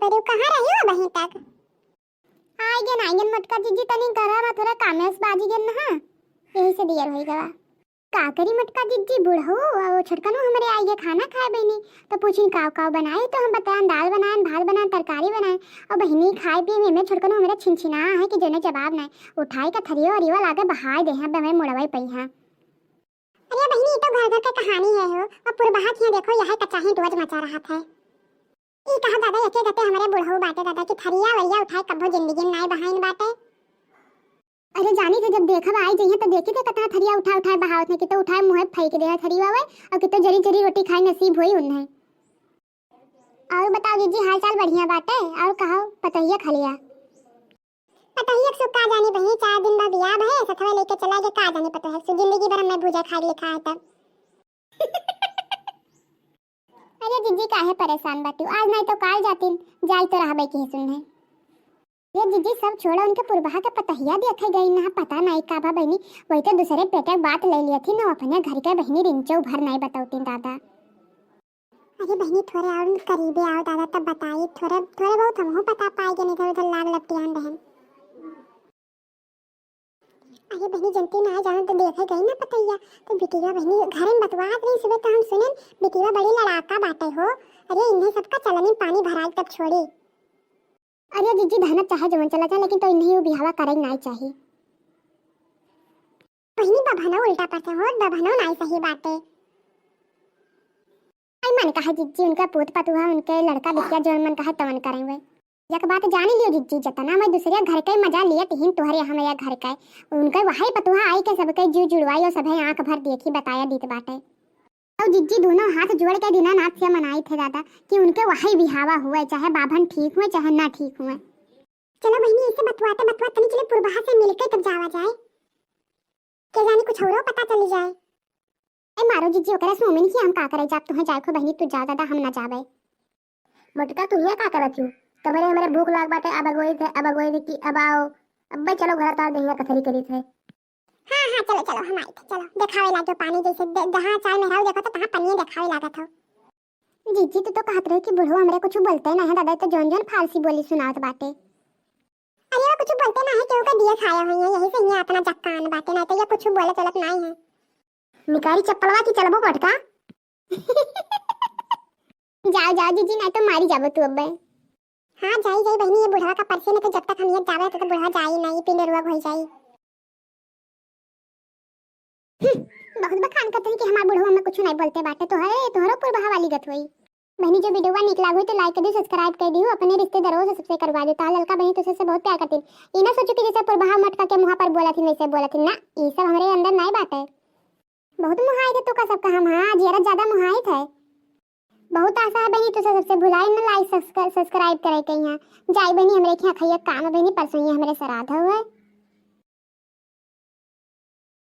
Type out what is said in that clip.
करे कहां रही हो बहिन तक आइगन मटका जीजी तनी घरा में थोड़ा कामेस बाजी गेन ना यही से दियर होई गवा का करी मटका जीजी बुढ़ऊ और छटकनो हमरे आइए खाना खाए बहिनी तो पूछी काव काव बनाए तो हम बताएं दाल बनाएं भात बनाएं तरकारी बनाएं और बहिनी खाए पिए में छटकनो हमरे छिनछिना है कि जोने जवाब नहीं उठाई का थरियो अरिवा लागे बहाय दे हैं बमे मुड़वाई पई हां अरे बहिनी तो घर घर का कहानी है हो और पुरबहा के देखो यह कचाही डोज मचा रहा था ई कहा दादा यके गते हमारे बुढ़ऊ बाटे दादा की थरिया वैया उठाए कबो जिंदगी में नाय बहाइन बाटे अरे जानी तो जब देखब आई जइए तो देखी थे कतना थरिया उठा उठाए बहावत ने कि तो उठाए मुंह फेंक दे थरिया वे और कि तो जरी जरी रोटी खाई नसीब होई उन्हें और बताओ जीजी हाल चाल बढ़िया बाटे और कहो पतैया खलिया पतैया सुक्का जानी बहिनी 4 दिन बाद बियाह है सथवा लेके चला गया का जानी पता है जिंदगी भर मैं भूजा खा लिखा है तब अरे जीजी काहे परेशान बाटू आज नहीं तो काल जाती जाई तो रहबे की सुनने ये जीजी सब छोड़ा उनके पुरबहा के पतहिया देखे गई ना पता नहीं का बा बहनी वही तो दूसरे पेटे बात ले लिया थी ना अपने घर के बहनी रिंचो भर नहीं बताऊती दादा अरे बहनी थोड़े और करीबे आओ दादा तब बताइए थोड़े थोड़े बहुत हमहु पता पाएंगे नहीं तो उधर लाग लपटियान बहन अरे बहनी जल्दी ना जाना तो देखे गई ना पतैया तो बिटिया बहनी घर में बतवात नहीं सुबह तो हम सुने बिटिया बड़ी लड़ाका बाटे हो अरे इन्हें सबका चलनी पानी भराई तब छोड़ी अरे जीजी धना चाहे जवन चला जा लेकिन तो इन्हें बिहावा करे नहीं चाहिए बहनी बभनो उल्टा पड़ते हो बभनो नहीं सही बाटे आई मन कहा जीजी उनका पूत पतुहा उनके लड़का बिटिया जो मन कहा तवन करेंगे एक बात जान लियो जीजी जतना मैं दूसरे घर के मजा लिया तीन तुहरे हम या घर का उनके वही पतुहा आई के सबके जीव जुड़वाई और सभे आंख भर देखी बताया दीत बाटे और जीजी दोनों हाथ जोड़ के दीनानाथ से मनाई थे दादा कि उनके वही बिहावा हुए चाहे बाभन ठीक हुए चाहे ना ठीक हुए चलो बहनी इसे बतवाते बतवाते नहीं चले पुरबहा से मिलके तब जावा जाए के जाने कुछ और पता चली जाए ए मारो जीजी ओकरा सोमिन की हम का करे जाब तुहे जाय को बहनी तू जा दादा हम ना जाबे मटका तू ये का करत छु तबरे हमरे भूख लाग बाटे अब गोई थे कि अब आओ अब चलो घर तार देहिया कथरी करी थे हां चलो चलो हम आए थे चलो दिखावे लागे पानी जैसे जहां चाय में राव देखो तो कहां पानी दिखावे लागा था जीजी तो कहत रहे कि बुढ़वा हमरे कुछ बोलते ना है दादा तो जोन जोन फारसी बोली सुनावत बाटे अरे वो कुछ बोलते ना है क्यों का दिया खाया हुई है यही से ये अपना जक्कान बाटे ना तो ये कुछ बोले चलत नहीं है निकारी चप्पलवा की चलबो पटका जाओ जाओ जीजी नहीं तो मारी जाबो तू अब हां जाई बहनी ये बुढ़वा का परसे में तो जब तक हम ये जावे तो बुढ़वा जाई नहीं पिंडे रुआ होई जाई बहुत बखान करते हैं कि हमार बुढ़वा में कुछ नहीं बोलते बाटे तो है तोहरो पुरबहा वाली गत हुई बहनी जो वीडियो निक लागो तो लाइक कर दी सब्सक्राइब कर दियो अपने रिश्तेदारों से सबसे करवा दे ता ललका बहनी तुझसे बहुत प्यार करती ई ना सोचो कि जैसे पुरबहा मटका के मुंह पर बोला थी वैसे बोला थी ना ये सब हमरे अंदर नहीं बात है बहुत मुहाई थे तो का सब कहा हां जरा ज्यादा मुहाई थे बहुत आशा है बहनी तुझसे सबसे भुलाई ना लाइक सब्सक्राइब करे के यहां जाई बहनी हमरे के खैया काम बहनी परसों हमरे श्राद्ध हुए